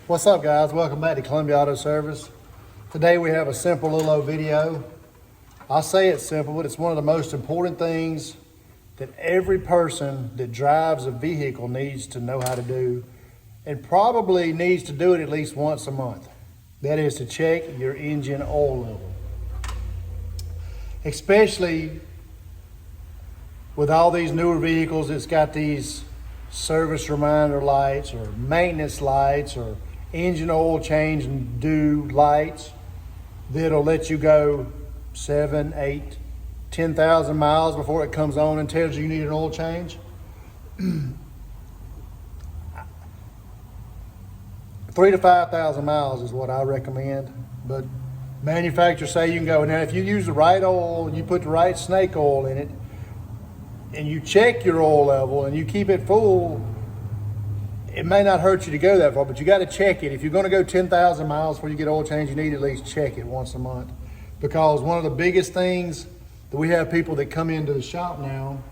What's up, guys? Welcome back to Columbia Auto Service. Today we have a simple little old video. I say it's simple, but it's one of the most important things that every person that drives a vehicle needs to know how to do, and probably needs to do it at least once a month. That is to check your engine oil level. Especially with all these newer vehicles, it's got these service reminder lights or maintenance lights or engine oil change and do lights that'll let you go 7, 8, 10,000 miles before it comes on and tells you need an oil change. 3 to 5,000 miles is what I recommend, but manufacturers say you can go. Now, if you use the right oil and you put the right snake oil in it, and you check your oil level and you keep it full, it may not hurt you to go that far, but you got to check it. If you're going to go 10,000 miles before you get oil change, you need to at least check it once a month. Because one of the biggest things that we have people that come into the shop now,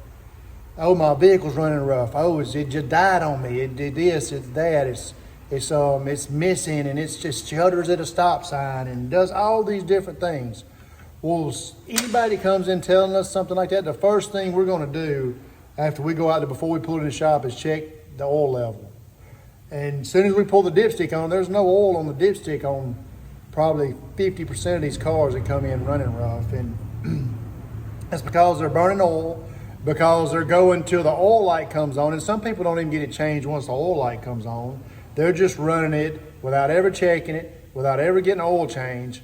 oh, my vehicle's running rough. Oh, it just died on me. It did this, it's that, it's missing, and it's just shudders at a stop sign and does all these different things. Well, anybody comes in telling us something like that, the first thing we're going to do after we go out there, before we pull it in the shop, is check the oil level. And as soon as we pull the dipstick on, there's no oil on the dipstick on probably 50% of these cars that come in running rough. And that's because they're burning oil, because they're going till the oil light comes on. And some people don't even get it changed once the oil light comes on. They're just running it without ever checking it, without ever getting an oil change.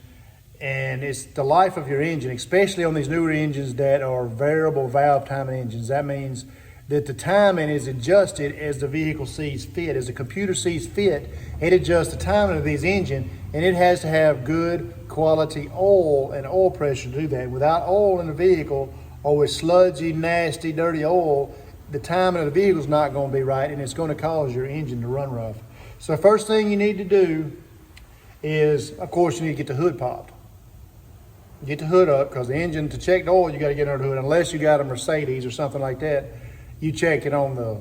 And it's the life of your engine, especially on these newer engines that are variable valve timing engines. That means that the timing is adjusted as the vehicle sees fit. As the computer sees fit, it adjusts the timing of this engine, and it has to have good quality oil and oil pressure to do that. Without oil in the vehicle, or with sludgy, nasty, dirty oil, the timing of the vehicle is not going to be right, and it's going to cause your engine to run rough. So the first thing you need to do is, of course, you need to get the hood popped. Get the hood up, because the engine, to check the oil, you got to get under the hood. Unless you got a Mercedes or something like that, you check it on the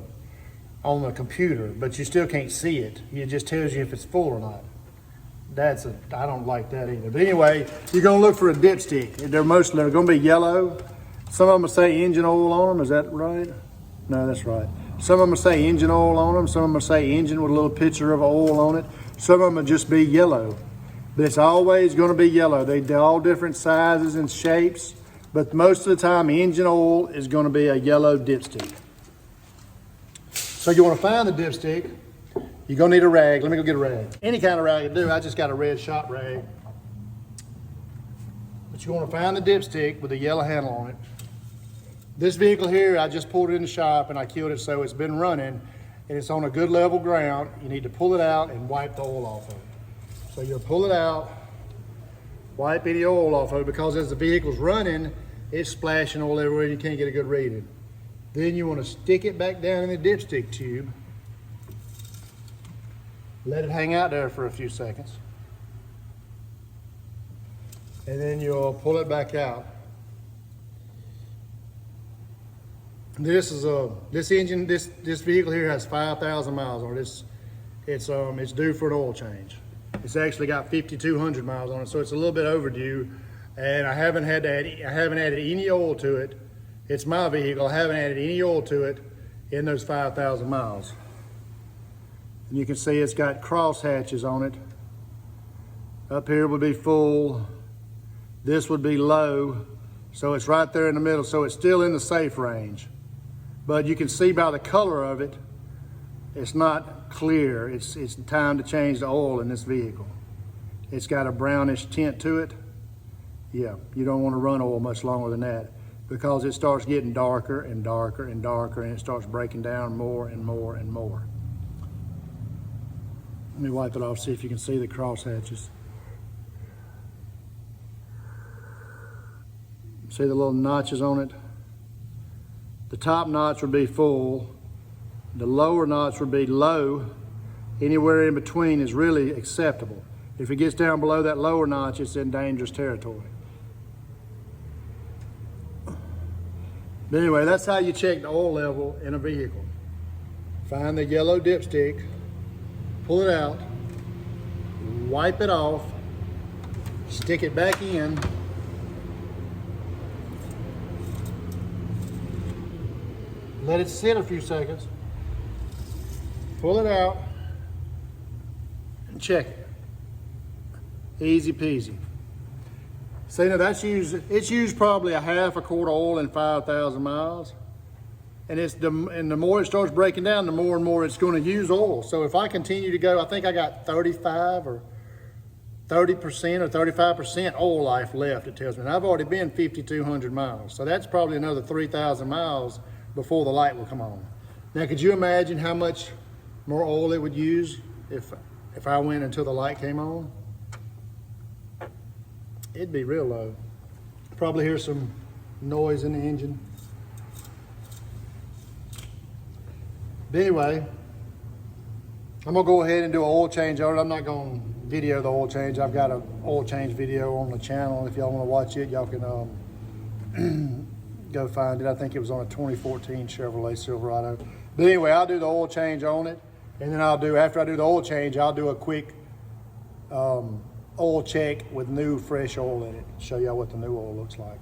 computer, but you still can't see it. It just tells you if it's full or not. I don't like that either. But anyway, you're gonna look for a dipstick. They're gonna be yellow. Some of them will say engine oil on them. Is that right? No, that's right. Some of them will say engine oil on them. Some of them will say engine with a little picture of oil on it. Some of them will just be yellow. But it's always going to be yellow. They're all different sizes and shapes, but most of the time, engine oil is going to be a yellow dipstick. So you want to find the dipstick. You're going to need a rag. Let me go get a rag. Any kind of rag will do. I just got a red shop rag. But you want to find the dipstick with the yellow handle on it. This vehicle here, I just pulled it in the shop and I killed it, so it's been running and it's on a good level ground. You need to pull it out and wipe the oil off of it. So you'll pull it out, wipe any oil off of it, because as the vehicle's running, it's splashing oil everywhere and you can't get a good reading. Then you want to stick it back down in the dipstick tube. Let it hang out there for a few seconds. And then you'll pull it back out. This vehicle here has 5,000 miles on it. It's due for an oil change. It's actually got 5,200 miles on it, so it's a little bit overdue. And I haven't added any oil to it. It's my vehicle. I haven't added any oil to it in those 5,000 miles. And you can see it's got cross hatches on it. Up here would be full. This would be low. So it's right there in the middle. So it's still in the safe range. But you can see by the color of it, it's not clear. It's time to change the oil in this vehicle. It's got a brownish tint to it. Yeah, you don't want to run oil much longer than that, because it starts getting darker and darker and darker, and it starts breaking down more and more and more. Let me wipe it off, see if you can see the cross hatches. See the little notches on it? The top notch would be full. The lower notch would be low. Anywhere in between is really acceptable. If it gets down below that lower notch, it's in dangerous territory. But anyway, that's how you check the oil level in a vehicle. Find the yellow dipstick, pull it out, wipe it off, stick it back in. Let it sit a few seconds. Pull it out and check it. Easy peasy. See, now it's used probably a half a quart of oil in 5,000 miles. And the more it starts breaking down, the more and more it's going to use oil. So if I continue to go, I think I got 35 or 30% or 35% oil life left, it tells me. And I've already been 5,200 miles. So that's probably another 3,000 miles before the light will come on. Now, could you imagine how much more oil it would use if I went until the light came on? It'd be real low. Probably hear some noise in the engine. But anyway, I'm gonna go ahead and do an oil change on it. I'm not gonna video the oil change. I've got an oil change video on the channel. If y'all wanna watch it, y'all can go find it. I think it was on a 2014 Chevrolet Silverado. But anyway, I'll do the oil change on it. And then after I do the oil change, I'll do a quick oil check with new fresh oil in it. Show y'all what the new oil looks like.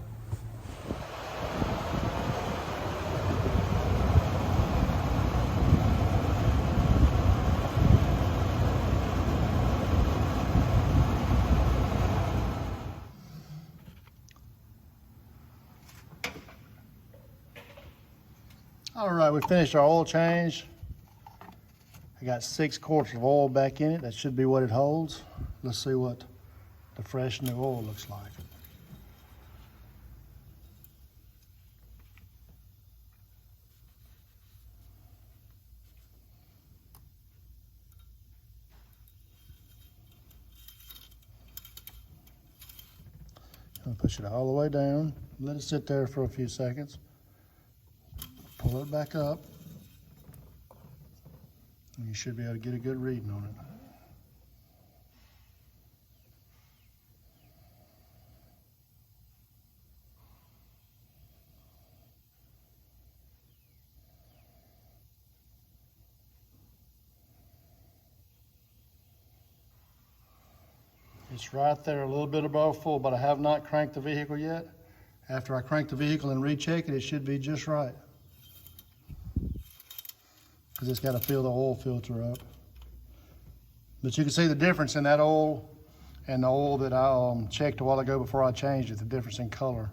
All right, we finished our oil change. I got 6 quarts of oil back in it. That should be what it holds. Let's see what the fresh new oil looks like. I'm gonna push it all the way down. Let it sit there for a few seconds. Pull it back up. And you should be able to get a good reading on it. It's right there, a little bit above full, but I have not cranked the vehicle yet. After I crank the vehicle and recheck it, it should be just right. Because it's got to fill the oil filter up. But you can see the difference in that oil and the oil that I checked a while ago before I changed it, the difference in color.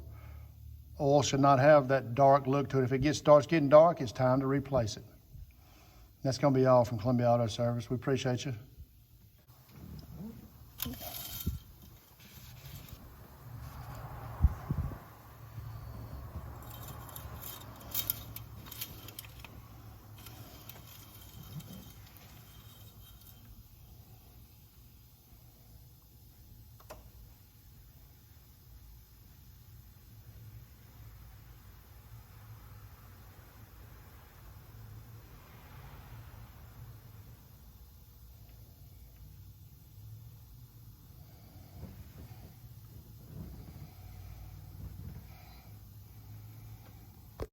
Oil should not have that dark look to it. If it starts getting dark, it's time to replace it. That's going to be all from Columbia Auto Service. We appreciate you.